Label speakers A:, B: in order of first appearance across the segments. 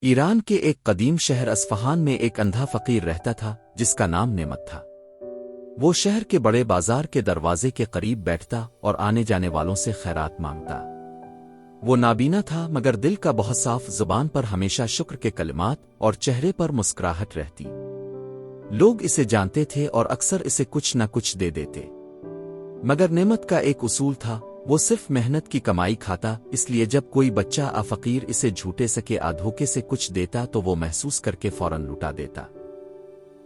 A: ایران کے ایک قدیم شہر اصفہان میں ایک اندھا فقیر رہتا تھا جس کا نام نعمت تھا۔ وہ شہر کے بڑے بازار کے دروازے کے قریب بیٹھتا اور آنے جانے والوں سے خیرات مانگتا۔ وہ نابینا تھا مگر دل کا بہت صاف، زبان پر ہمیشہ شکر کے کلمات اور چہرے پر مسکراہٹ رہتی۔ لوگ اسے جانتے تھے اور اکثر اسے کچھ نہ کچھ دے دیتے، مگر نعمت کا ایک اصول تھا، وہ صرف محنت کی کمائی کھاتا، اس لیے جب کوئی بچہ فقیر اسے جھوٹے سکے دھوکے سے کچھ دیتا تو وہ محسوس کر کے فوراً لوٹا دیتا۔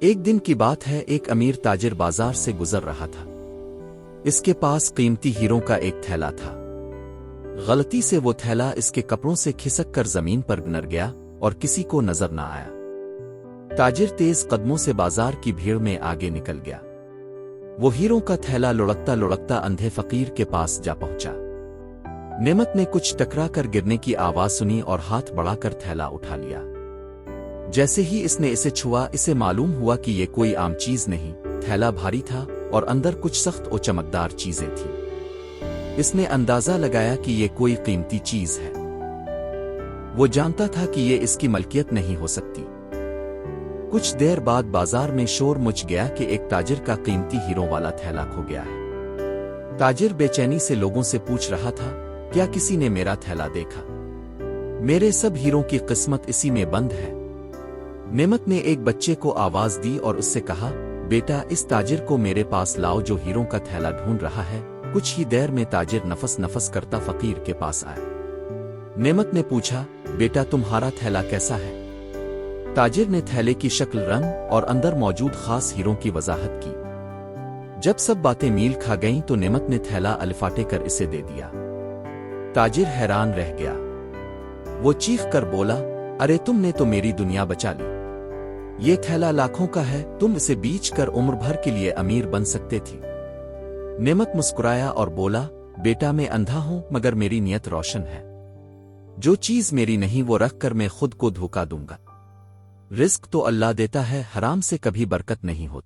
A: ایک دن کی بات ہے، ایک امیر تاجر بازار سے گزر رہا تھا۔ اس کے پاس قیمتی ہیروں کا ایک تھیلا تھا۔ غلطی سے وہ تھیلا اس کے کپڑوں سے کھسک کر زمین پر گر گیا اور کسی کو نظر نہ آیا۔ تاجر تیز قدموں سے بازار کی بھیڑ میں آگے نکل گیا۔ وہ ہیروں کا تھیلا لڑکتا لڑکتا اندھے فقیر کے پاس جا پہنچا۔ نعمت نے کچھ ٹکرا کر گرنے کی آواز سنی اور ہاتھ بڑھا کر تھیلا اٹھا لیا۔ جیسے ہی اس نے اسے چھوا، اسے معلوم ہوا کہ یہ کوئی عام چیز نہیں، تھیلا بھاری تھا اور اندر کچھ سخت اور چمکدار چیزیں تھیں۔ اس نے اندازہ لگایا کہ یہ کوئی قیمتی چیز ہے۔ وہ جانتا تھا کہ یہ اس کی ملکیت نہیں ہو سکتی۔ کچھ دیر بعد بازار میں شور مچ گیا کہ ایک تاجر کا قیمتی ہیروں والا تھیلا کھو گیا ہے۔ تاجر بے چینی سے لوگوں سے پوچھ رہا تھا، کیا کسی نے میرا تھیلا دیکھا؟ میرے سب ہیروں کی قسمت اسی میں بند ہے۔ نعمت نے ایک بچے کو آواز دی اور اس سے کہا، بیٹا اس تاجر کو میرے پاس لاؤ جو ہیروں کا تھیلا ڈھونڈ رہا ہے۔ کچھ ہی دیر میں تاجر نفس نفس کرتا فقیر کے پاس آیا۔ نعمت نے پوچھا، بیٹا تمہارا تھیلا کیسا ہے؟ تاجر نے تھیلے کی شکل، رنگ اور اندر موجود خاص ہیروں کی وضاحت کی۔ جب سب باتیں میل کھا گئیں تو نعمت نے تھیلا الفاٹے کر اسے دے دیا۔ تاجر حیران رہ گیا۔ وہ چیخ کر بولا، ارے تم نے تو میری دنیا بچا لی۔ یہ تھیلا لاکھوں کا ہے، تم اسے بیچ کر عمر بھر کے لیے امیر بن سکتے تھے۔ نعمت مسکرایا اور بولا، بیٹا میں اندھا ہوں مگر میری نیت روشن ہے۔ جو چیز میری نہیں وہ رکھ کر میں خود کو دھوکا دوں گا۔ رزق تو اللہ دیتا ہے، حرام سے کبھی برکت نہیں ہوتی۔